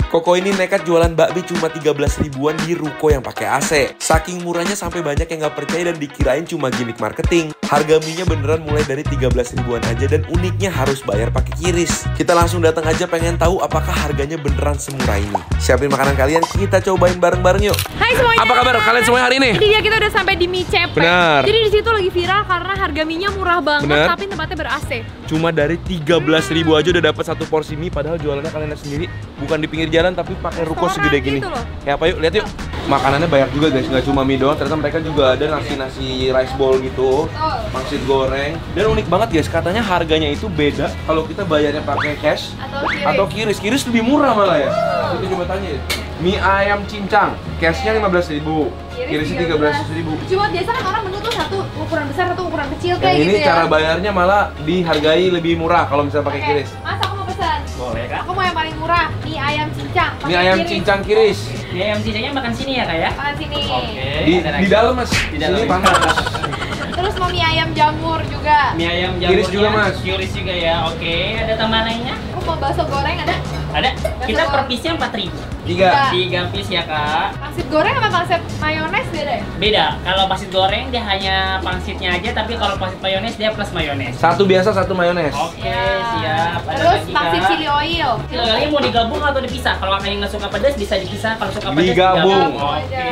Koko ini nekat jualan bakmi cuma 13 ribuan di ruko yang pakai AC. Saking murahnya sampai banyak yang nggak percaya dan dikirain cuma gimmick marketing. Harga mie-nya beneran mulai dari 13 ribuan aja dan uniknya harus bayar pakai QRIS. Kita langsung datang aja pengen tahu apakah harganya beneran semurah ini. Siapin makanan kalian, kita cobain bareng-bareng yuk. Hai semuanya. Apa kabar kalian semuanya hari ini? Ini dia, kita udah sampai di mie cepet. Benar. Jadi di situ lagi viral karena harga mie-nya murah banget. Benar. Tapi tempatnya ber-AC. Cuma dari 13 ribu aja udah dapat satu porsi mie, padahal jualannya kalian lihat sendiri bukan di pinggir jalan tapi pakai ruko segede gini. Gitu loh. Ya apa yuk, lihat yuk. Makanannya banyak juga guys, nggak cuma mie doang, ternyata mereka juga ada nasi rice bowl gitu, pangsit goreng. Dan unik banget guys, katanya harganya itu beda kalau kita bayarnya pakai cash atau QRIS. QRIS lebih murah malah ya. Kita coba tanya ya. Mie ayam cincang, cashnya 15 ribu, QRISnya 13 ribu. Cuma biasa kan orang menu tuh satu ukuran besar, satu ukuran kecil kayak Yang gitu ini ya. cara bayarnya malah dihargai lebih murah kalau misalnya pakai QRIS. Mas, aku mau pesan. Boleh kak? Aku mau yang paling murah, mie ayam cincang. Mie ayam cincang QRIS. Mie ayam cincangnya makan sini ya kak ya? Makan sini. Oke. Di dalam mas, Di dalam. sini panas. Terus mau mie ayam jamur juga. Mie ayam jamurnya. QRIS juga, Mas. QRIS juga ya. Oke. Ada tambahan lainnya? Aku mau bakso goreng ada. Ada. Kita per piece-nya 4.000. 3 piece ya kak. Pangsit goreng sama pangsit mayones beda ya? Beda. Kalau pangsit goreng dia hanya pangsitnya aja, tapi kalau pangsit mayones dia plus mayones. Satu biasa, satu mayones. Oke, Ya. siap. Ada Terus lagi, pangsit Kak. chili oil. Chili oilnya mau digabung atau dipisah? Kalau kalian nggak suka pedas bisa dipisah. Kalau suka pedas Digabung. Oke.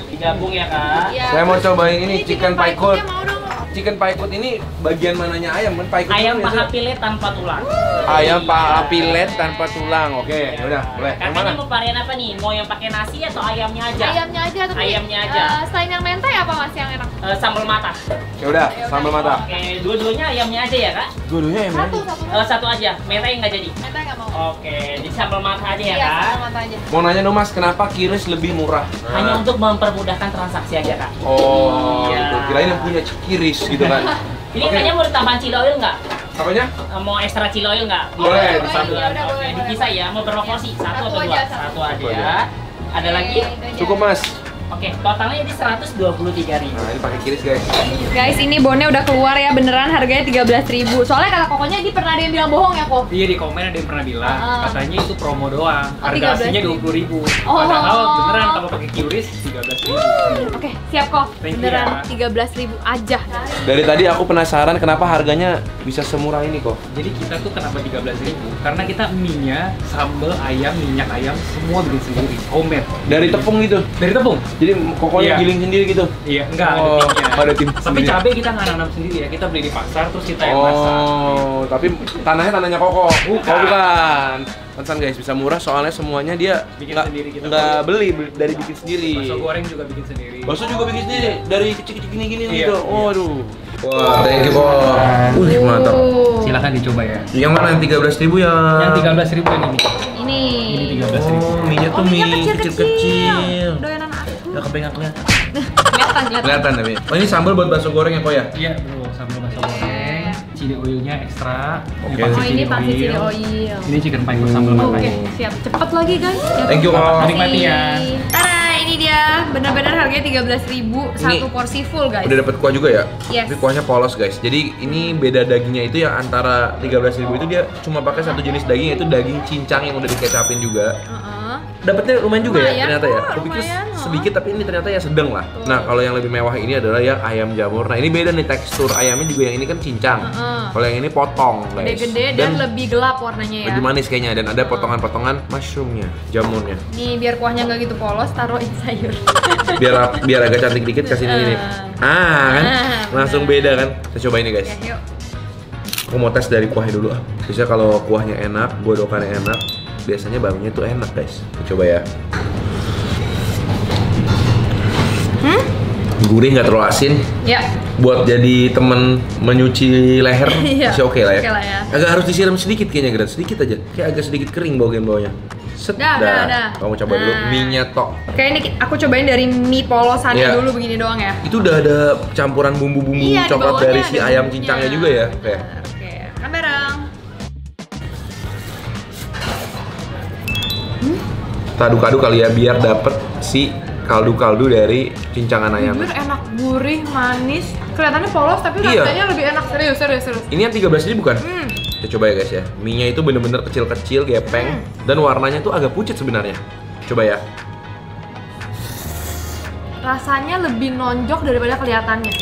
Digabung ya kak. Iya. Saya mau cobain ini chicken pie coat. mau dong. Chicken pie coat ini bagian mananya ayam kan? Pie coat Ayam itu paha biasanya- pilet tanpa tulang. Ayam paha pilet tanpa tulang. Oke, udah, boleh. Yang mana? Kakaknya mau varian apa nih? Mau yang pakai nasi atau ayamnya aja? Ayamnya aja tapi Ayamnya aja. Selain yang mentai apa mas yang enak? Sambal matah. Ya udah, sambal mata. Oke, dua-duanya ayamnya aja ya kak? Dua-duanya yang mana? Satu. Satu aja, mentai nggak jadi. Mentai nggak mau. Oke, di sambal matah aja ya Iya, kak? sambal mata aja. Mau nanya dong mas, kenapa QRIS lebih murah? Hanya untuk mempermudahkan transaksi aja kak. Oh, Iya. gitu. Kirain yang punya QRIS gitu kan? Ini Oke. kayaknya mau ditambahin chili oil nggak? Apanya? Mau ekstra chili oil nggak? Boleh, Di boleh, sambal. ya udah, Oke, boleh, dipisah ya. Mau berapa porsi? Satu atau Satu dua? aja, Satu Satu aja aja. ya. Ada lagi? Cukup mas. Oke, totalnya jadi 123.000. Nah ini pakai QRIS guys. Guys, ini bonnya udah keluar ya, beneran harganya 13.000. Soalnya kata kokonya dia pernah ada yang bilang bohong ya kok. Iya, di komen ada yang pernah bilang katanya itu promo doang. Oh, Harga aslinya 13.000. 20.000. Oh. Padahal beneran kalau pakai QRIS 13.000. Oke, siap kok. Thank you, Beneran ya. 13.000 aja. Dari tadi aku penasaran kenapa harganya bisa semurah ini kok. Jadi kita tuh kenapa 13.000? Karena kita mie-nya, sambal ayam, minyak ayam semua bikin sendiri, homemade. Dari tepung gitu. Dari tepung? Jadi kokonya Iya. giling sendiri gitu. Iya, enggak Oh, ada timnya. ada tim Tapi sendiri. cabai kita nggak nanam sendiri ya, kita beli di pasar terus kita yang masak. Oh, tapi tanahnya koko. Bukan. Oh, bukan. Pantesan guys bisa murah soalnya semuanya dia Bikin nggak sendiri kita. nggak beli dari bikin sendiri. Bakso goreng juga bikin sendiri. Bakso juga bikin sendiri dari kecil-kecil gini-gini Iya, gitu. iya. Waduh. Wah, thank you kok. Mantap. Silahkan dicoba ya. Yang mana yang 13.000 ya? Yang 13.000 yang ini. Ini. Ini 13.000. Oh, mie-nya tuh mie kecil-kecil. Doyanan aku. Ya kepengen kelihatan. Kelihatan. Kelihatan tapi. Oh, ini sambal buat bakso goreng ya kok ya? Iya, bro, sambal bakso goreng, chili oilnya ekstra. Oke. pangsit Oh, ini pangsit chili oil. Ini chicken pie sambal Oke, matanya. siap. Cepet lagi guys. Thank you kok. Menikmati ya. Tara, ini dia. Benar-benar harganya 13.000 satu Ini porsi full guys. Udah dapat kuah juga ya? Yes. Tapi kuahnya polos guys. Jadi ini beda dagingnya itu ya antara 13.000 itu dia cuma pakai satu jenis daging yaitu daging cincang yang udah dikecapin juga. Dapatnya lumayan juga Lumayan ya ternyata ya. kok, Aku pikir lumayan, sedikit tapi ini ternyata ya sedang lah. Betul. Nah kalau yang lebih mewah ini adalah yang ayam jamur. Nah ini beda nih tekstur ayamnya juga, yang ini kan cincang. Kalau yang ini potong guys. Gede-gede dan lebih gelap warnanya ya. lebih manis kayaknya dan ada potongan-potongan mushroomnya, jamurnya. Nih biar kuahnya nggak gitu polos, taruhin sayur. Biar agak cantik dikit kasih ini nih. Kan langsung beda kan. Kita cobain nih guys. Ya, yuk. Aku mau tes dari kuahnya dulu ah. Biasanya kalau kuahnya enak, godokannya enak, biasanya barunya tuh enak guys. Kita coba ya. Gurih, nggak terlalu asin. Ya. Buat jadi temen menyuci leher Iya, masih oke lah ya. oke lah ya. Agak harus disiram sedikit kayaknya, Gran. Sedikit aja. Kayak agak sedikit kering bawahnya. Set. Dah. Kamu coba dulu Nah. mie-nya tok. Oke, ini aku cobain dari mie polosannya Iya. dulu begini doang ya. Itu udah ada campuran bumbu-bumbu Iya, di coklat bawahnya dari ada si ayam bumbunya. cincangnya juga ya. Oke. Oke, makan bareng. Aduk-aduk kali ya biar dapet si kaldu-kaldu dari cincangan ayam. Jujur enak, gurih, manis. Kelihatannya polos tapi Iya. rasanya lebih enak. Serius. Ini yang 13.000 bukan? Kita coba ya guys ya. Mie-nya itu bener-bener kecil-kecil, gepeng, dan warnanya tuh agak pucat sebenarnya. Coba ya. Rasanya lebih nonjok daripada kelihatannya.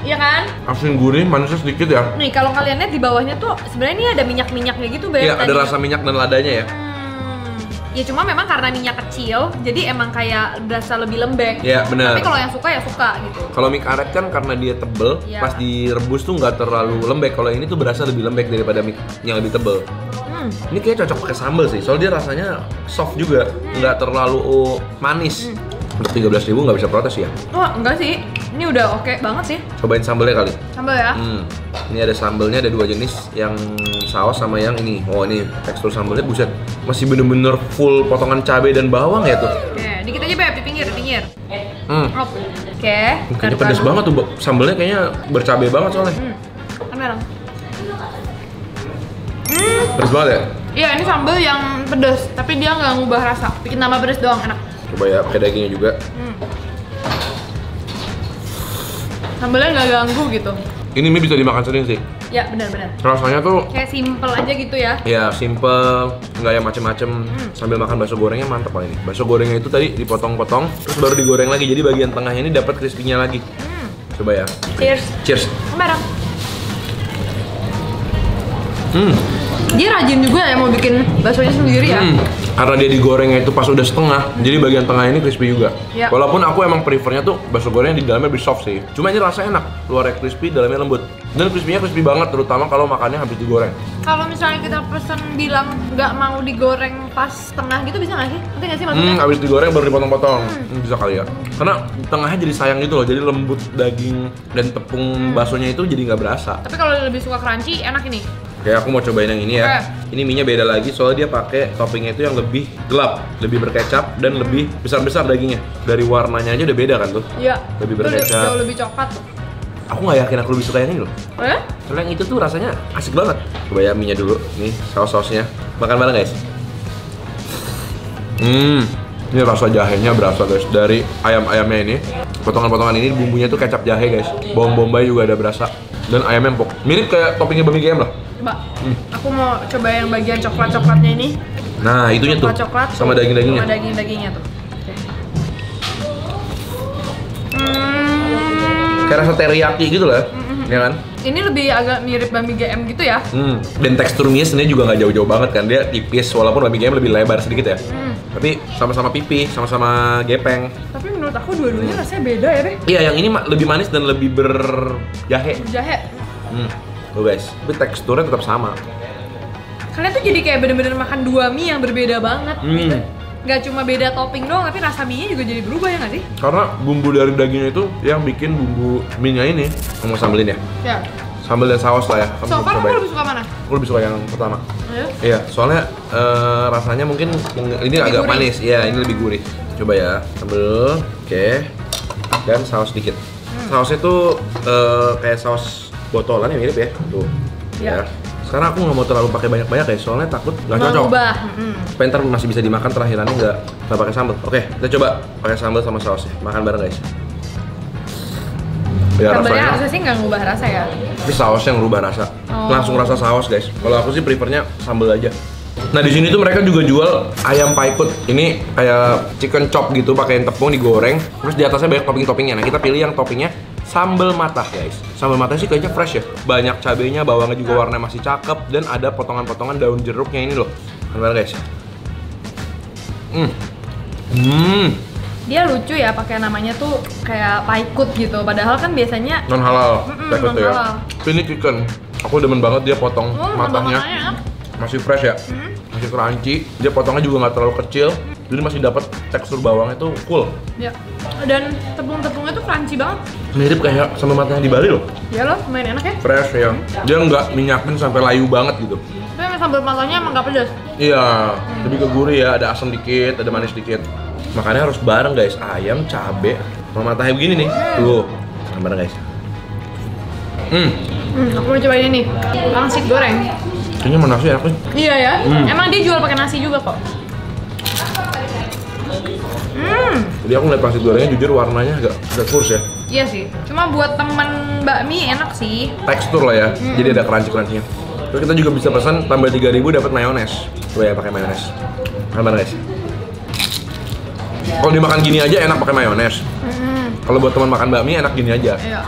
Iya kan? Asin gurih, manisnya sedikit ya. Nih kalau kalian lihat di bawahnya tuh sebenarnya ini ada minyak-minyaknya gitu banyak. Iya, ada rasa minyak dan ladanya ya. Ya cuma memang karena minyak kecil, jadi emang kayak berasa lebih lembek. Iya, benar. Tapi kalau yang suka ya suka gitu. Kalau mie karet kan karena dia tebel, Iya. pas direbus tuh nggak terlalu lembek. Kalau ini tuh berasa lebih lembek daripada mie yang lebih tebel. Ini kayaknya cocok pakai sambal sih, soalnya dia rasanya soft juga, nggak terlalu manis. Untuk 13.000 nggak bisa protes ya. Wah enggak sih, ini udah oke banget sih. Cobain sambalnya kali. Sambal ya. Ini ada sambalnya, ada dua jenis, yang saus sama yang ini. Oh ini tekstur sambalnya buset, masih bener-bener full potongan cabai dan bawang ya tuh. Oke, dikit aja Beb, di pinggir. Oke. Kayaknya pedas banget tuh, sambalnya kayaknya bercabai banget soalnya. Kan bareng. Pedas banget ya? Iya, ini sambal yang pedas, tapi dia nggak ngubah rasa. Bikin tambah pedas doang, enak. Coba ya pakai dagingnya juga. Sambalnya nggak ganggu gitu. Ini mie bisa dimakan sering sih. Ya, benar-benar. Rasanya tuh Kayak simple aja gitu ya. ya simple, nggak yang macem-macem. Sambil makan bakso gorengnya mantap kali ini. Bakso gorengnya itu tadi dipotong-potong, terus baru digoreng lagi. Jadi bagian tengahnya ini dapat crispy-nya lagi. Coba ya. Cheers. Cheers. Bareng. Dia rajin juga ya mau bikin baksonya sendiri ya. Karena dia digorengnya itu pas udah setengah, jadi bagian tengah ini crispy juga. Ya. Walaupun aku emang prefernya tuh bakso goreng di dalamnya lebih soft sih. Cuma ini rasanya enak, luarnya crispy, dalamnya lembut. Dan crispy-nya crispy banget, terutama kalau makannya habis digoreng. Kalau misalnya kita pesen bilang nggak mau digoreng pas tengah gitu bisa nggak sih? Ngerti nggak sih maksudnya? Habis digoreng baru dipotong-potong. Bisa kali ya. Karena tengahnya jadi sayang gitu loh, jadi lembut daging dan tepung baksonya itu jadi nggak berasa. Tapi kalau lebih suka crunchy, enak ini. Oke, aku mau cobain yang ini ya. Ini mie-nya beda lagi, soalnya dia pakai toppingnya itu yang lebih gelap, lebih berkecap dan lebih besar-besar dagingnya. Dari warnanya aja udah beda kan tuh. Iya. Lebih Itu berkecap. jauh lebih coklat. Aku nggak yakin aku lebih suka yang ini loh. Oh ya? Soalnya yang itu tuh rasanya asik banget. Coba ya mie-nya dulu. Nih, saus-sausnya. Makan bareng guys. Ini rasa jahenya berasa guys. Dari ayam-ayamnya ini. Potongan-potongan ini bumbunya tuh kecap jahe guys. Bawang bombay juga ada berasa. Dan ayamnya empuk. Mirip kayak toppingnya bami GM lah. Coba. Aku mau coba yang bagian coklat-coklatnya ini. Nah, itunya tuh. Coklat Sama daging-dagingnya. Sama daging-dagingnya tuh. Oke. Kayak rasa teriyaki gitu lah. Ya kan? Ini lebih agak mirip bami GM gitu ya. Dan tekstur mie sebenarnya juga nggak jauh-jauh banget kan. Dia tipis walaupun bami GM lebih lebar sedikit ya. Tapi sama-sama pipih, sama-sama gepeng. Tapi menurut aku dua-duanya rasanya beda ya, Be. Iya, yang ini lebih manis dan lebih berjahe. Jahe. Tuh guys, tapi teksturnya tetap sama. Kalian tuh jadi kayak bener-bener makan dua mie yang berbeda banget gitu. Gak cuma beda topping doang, tapi rasa mie-nya juga jadi berubah ya nggak sih? Karena bumbu dari dagingnya itu yang bikin bumbu mie-nya ini. Mau sambelin ya? Ya. Sambal dan saus lah ya. So far kamu lebih suka mana? Aku lebih suka yang pertama. Ayo. Iya, soalnya rasanya mungkin ini agak gurih. manis. Iya, ini lebih gurih. Coba ya, sambal. Oke. Dan saus dikit. Sausnya tuh kayak saus botolan ya, mirip ya. Tuh. Ya. Ya. Sekarang aku nggak mau terlalu pakai banyak-banyak ya, soalnya takut nggak cocok. Ubah. Supaya ntar masih bisa dimakan, terakhirannya nggak pakai sambal. Oke, kita coba pakai sambal sama sausnya. Makan bareng guys. Ya, Sambalnya rasanya, harusnya sih nggak ngubah rasa ya. tapi saus yang rubah rasa. Langsung rasa saus guys. Kalau aku sih prefernya sambal aja. Nah di sini tuh mereka juga jual ayam paikut. Ini kayak chicken chop gitu, pakai tepung digoreng. Terus di atasnya banyak topping-toppingnya. Nah kita pilih yang toppingnya sambal matah guys. Sambal matah sih kayaknya fresh ya. Banyak cabenya, bawangnya juga warnanya masih cakep. Dan ada potongan-potongan daun jeruknya ini loh. Gimana guys? Dia lucu ya pakai namanya tuh kayak paikut gitu. Padahal kan biasanya Non halal. Paikut tuh ya. non-halal. Tapi ini chicken. Aku demen banget dia potong matahnya. Matanya. Masih fresh ya. Masih crunchy. Dia potongnya juga nggak terlalu kecil. Jadi masih dapat tekstur bawangnya tuh full. Ya. Dan tepung-tepungnya tuh crunchy banget. Mirip kayak sama matanya di Bali loh. Ya loh, lumayan enak ya. Fresh ya. Dia nggak minyakin sampai layu banget gitu. Tapi emang sambal matanya emang nggak pedas. Iya, lebih ke gurih ya. Ada asam dikit, ada manis dikit. Makanya harus bareng guys. Ayam, cabe, sama matanya begini nih. Tuh, bareng guys. Aku mau cobain ini. Pangsit goreng. Kayaknya mana sih enak nih. Iya ya. Emang dia jual pakai nasi juga kok. Jadi aku ngeliat pangsit gorengnya jujur warnanya agak kurus ya. Iya sih. Cuma buat temen bakmi enak sih. Tekstur lah ya. Jadi ada crunchy-crunchy-nya. Terus kita juga bisa pesan tambah 3.000 dapat mayones. Coba ya pakai mayones. Gimana guys? Kalau dimakan gini aja enak pakai mayones. Kalau buat teman makan bakmi enak gini aja. Iya.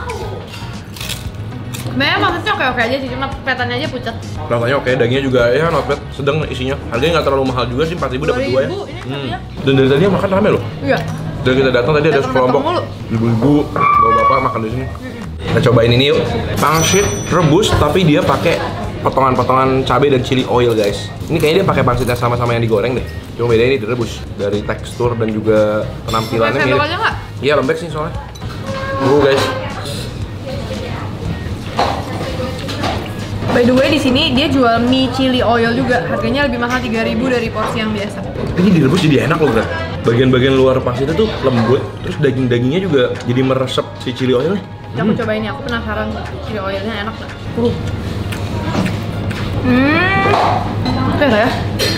Sebenarnya maksudnya oke-oke aja sih, cuma kelihatannya aja pucat. Rasanya oke, dagingnya juga ya not bad, sedang isinya. Harganya nggak terlalu mahal juga sih, 4.000 dapat 2 ya. Ini Dan dari tadi yang makan rame loh. Iya. Dari kita datang tadi ada sekelompok ibu-ibu, bapak-bapak makan di sini. Kita cobain ini yuk. Pangsit rebus tapi dia pakai potongan-potongan cabai dan chili oil guys. Ini kayaknya dia pakai pangsit yang sama-sama yang digoreng deh. Cuma bedanya ini direbus. Dari tekstur dan juga penampilannya mirip. Aja nggak? Iya lembek sih soalnya. Guys. By the way di sini dia jual mie chili oil juga. Harganya lebih mahal 3.000 dari porsi yang biasa. Ini direbus jadi enak loh bro. Bagian-bagian luar pangsitnya tuh lembut, terus daging-dagingnya juga jadi meresap si chili oilnya. Aku cobain ini, aku penasaran chili oilnya enak nggak? Oke ya?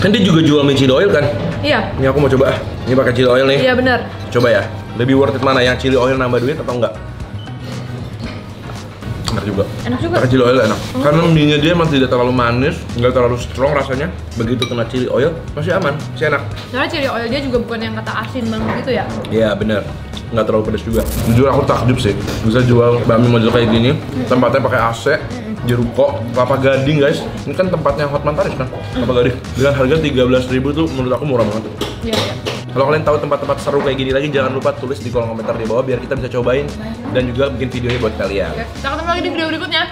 Kan dia juga jual mie chili oil kan? Iya. Ini aku mau coba ah. Ini pakai chili oil nih. Iya benar. Coba ya. Lebih worth it mana yang chili oil nambah duit atau enggak? Enak juga. Enak juga. Pakai chili oil enak. Karena mie-nya dia masih tidak terlalu manis, nggak terlalu strong rasanya. Begitu kena chili oil masih aman, masih enak. Soalnya chili oil dia juga bukan yang kata asin banget gitu ya. Iya benar. Nggak terlalu pedas juga. Jujur aku takjub sih. Bisa jual bakmi model kayak gini. Tempatnya pakai AC, Jeruko, Kelapa Gading guys. Ini kan tempatnya Hotman Paris kan, Kelapa Gading. Dengan harga 13.000 tuh menurut aku murah banget. Iya, iya. Kalau kalian tahu tempat-tempat seru kayak gini lagi, jangan lupa tulis di kolom komentar di bawah biar kita bisa cobain dan juga bikin videonya buat kalian. Oke, kita ketemu lagi di video berikutnya.